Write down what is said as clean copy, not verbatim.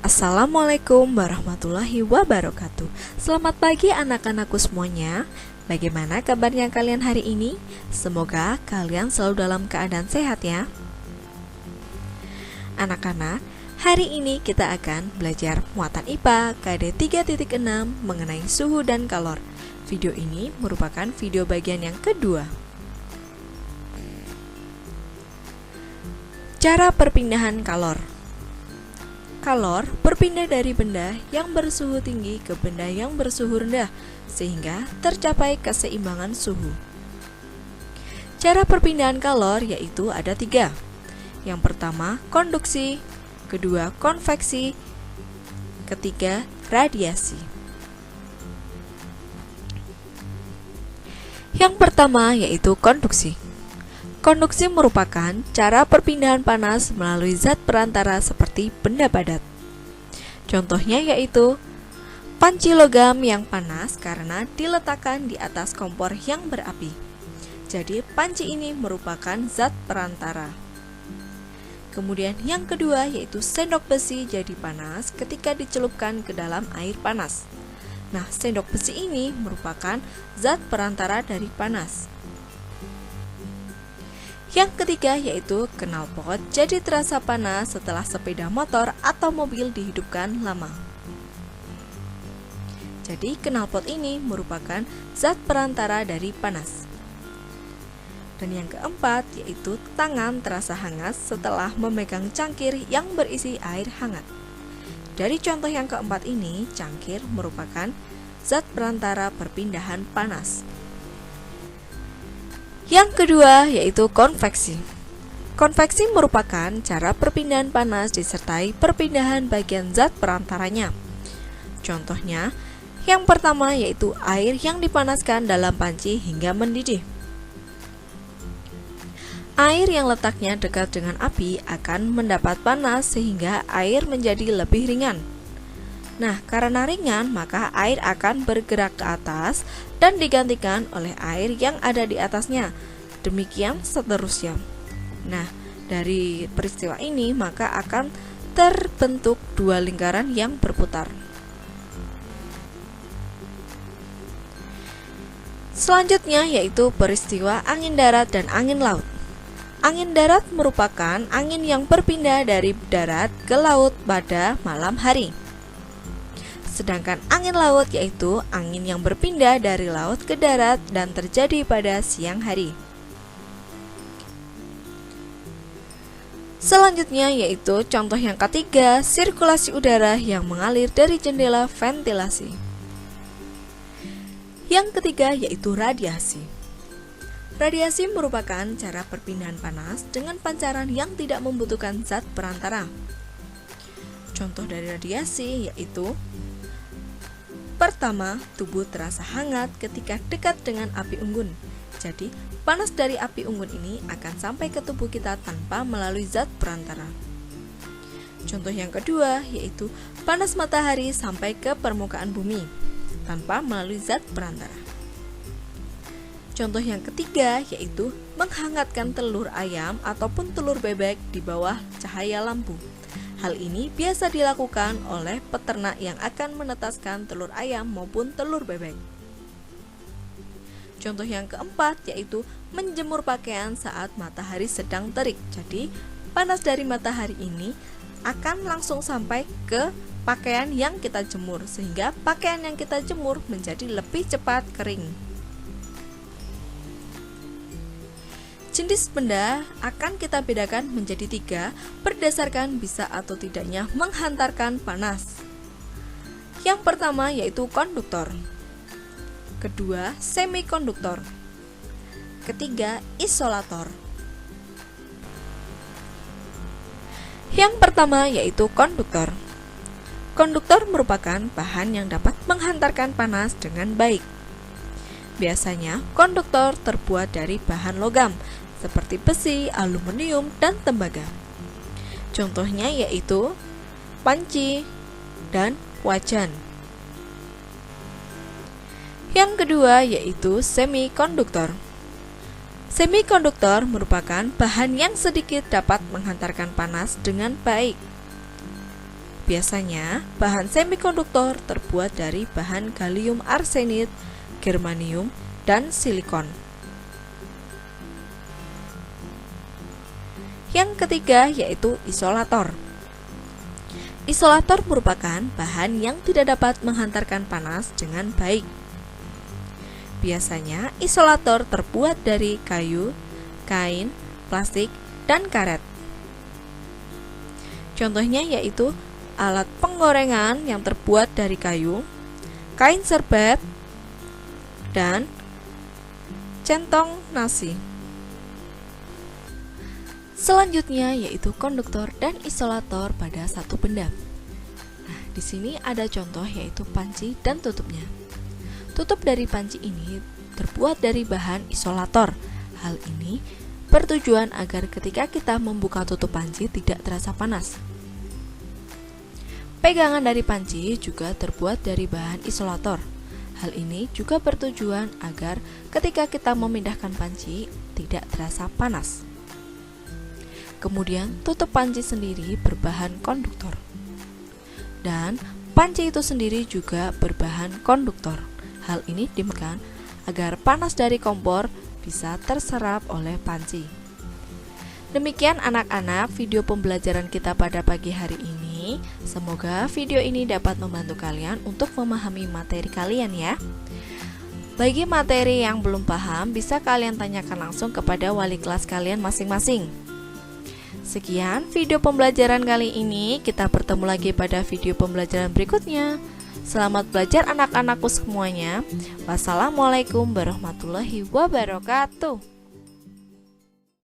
Assalamualaikum warahmatullahi wabarakatuh. Selamat pagi anak-anakku semuanya. Bagaimana kabarnya kalian hari ini? Semoga kalian selalu dalam keadaan sehat ya. Anak-anak, hari ini kita akan belajar muatan IPA KD 3.6 mengenai suhu dan kalor. Video ini merupakan video bagian yang kedua. Cara perpindahan kalor. Kalor berpindah dari benda yang bersuhu tinggi ke benda yang bersuhu rendah, sehingga tercapai keseimbangan suhu. Cara perpindahan kalor yaitu ada 3. Yang pertama, konduksi, kedua, konveksi, ketiga, radiasi. Yang pertama yaitu konduksi. Konduksi merupakan cara perpindahan panas melalui zat perantara seperti benda padat. Contohnya yaitu panci logam yang panas karena diletakkan di atas kompor yang berapi. Jadi panci ini merupakan zat perantara. Kemudian yang kedua yaitu sendok besi jadi panas ketika dicelupkan ke dalam air panas. Nah, sendok besi ini merupakan zat perantara dari panas. Yang ketiga yaitu knalpot jadi terasa panas setelah sepeda motor atau mobil dihidupkan lama. Jadi knalpot ini merupakan zat perantara dari panas. Dan yang keempat yaitu tangan terasa hangat setelah memegang cangkir yang berisi air hangat. Dari contoh yang keempat ini, cangkir merupakan zat perantara perpindahan panas. Yang kedua yaitu konveksi. Konveksi merupakan cara perpindahan panas disertai perpindahan bagian zat perantaranya. Contohnya, yang pertama yaitu air yang dipanaskan dalam panci hingga mendidih. Air yang letaknya dekat dengan api akan mendapat panas sehingga air menjadi lebih ringan. Nah, karena ringan, maka air akan bergerak ke atas dan digantikan oleh air yang ada di atasnya. Demikian seterusnya. Nah, dari peristiwa ini maka akan terbentuk 2 lingkaran yang berputar. Selanjutnya yaitu peristiwa angin darat dan angin laut. Angin darat merupakan angin yang berpindah dari darat ke laut pada malam hari. Sedangkan angin laut yaitu angin yang berpindah dari laut ke darat dan terjadi pada siang hari. Selanjutnya yaitu contoh yang ketiga, sirkulasi udara yang mengalir dari jendela ventilasi. Yang ketiga yaitu radiasi. Radiasi merupakan cara perpindahan panas dengan pancaran yang tidak membutuhkan zat perantara. Contoh dari radiasi yaitu pertama, tubuh terasa hangat ketika dekat dengan api unggun. Jadi, panas dari api unggun ini akan sampai ke tubuh kita tanpa melalui zat perantara. Contoh yang kedua yaitu panas matahari sampai ke permukaan bumi tanpa melalui zat perantara. Contoh yang ketiga yaitu menghangatkan telur ayam ataupun telur bebek di bawah cahaya lampu. Hal ini biasa dilakukan oleh peternak yang akan menetaskan telur ayam maupun telur bebek. Contoh yang keempat yaitu menjemur pakaian saat matahari sedang terik. Jadi, panas dari matahari ini akan langsung sampai ke pakaian yang kita jemur, sehingga pakaian yang kita jemur menjadi lebih cepat kering. Jenis benda akan kita bedakan menjadi 3 berdasarkan bisa atau tidaknya menghantarkan panas. Yang pertama yaitu konduktor. Kedua, semikonduktor. Ketiga, isolator. Yang pertama yaitu konduktor. Konduktor merupakan bahan yang dapat menghantarkan panas dengan baik. Biasanya, konduktor terbuat dari bahan logam seperti besi, aluminium, dan tembaga. Contohnya yaitu panci dan wajan. Yang kedua yaitu semikonduktor. Semikonduktor merupakan bahan yang sedikit dapat menghantarkan panas dengan baik. Biasanya, bahan semikonduktor terbuat dari bahan gallium arsenid, germanium, dan silikon. Yang ketiga yaitu isolator. Isolator merupakan bahan yang tidak dapat menghantarkan panas dengan baik. Biasanya, isolator terbuat dari kayu, kain, plastik, dan karet. Contohnya yaitu alat penggorengan yang terbuat dari kayu, kain serbet, dan centong nasi. Selanjutnya yaitu konduktor dan isolator pada satu benda. Nah, di sini ada contoh yaitu panci dan tutupnya. Tutup dari panci ini terbuat dari bahan isolator. Hal ini bertujuan agar ketika kita membuka tutup panci tidak terasa panas. Pegangan dari panci juga terbuat dari bahan isolator. Hal ini juga bertujuan agar ketika kita memindahkan panci tidak terasa panas. Kemudian tutup panci sendiri berbahan konduktor. Dan panci itu sendiri juga berbahan konduktor. Hal ini dimaksudkan agar panas dari kompor bisa terserap oleh panci. Demikian anak-anak video pembelajaran kita pada pagi hari ini. Semoga video ini dapat membantu kalian untuk memahami materi kalian ya. Bagi materi yang belum paham, bisa kalian tanyakan langsung kepada wali kelas kalian masing-masing. Sekian video pembelajaran kali ini, kita bertemu lagi pada video pembelajaran berikutnya. Selamat belajar anak-anakku semuanya. Wassalamualaikum warahmatullahi wabarakatuh.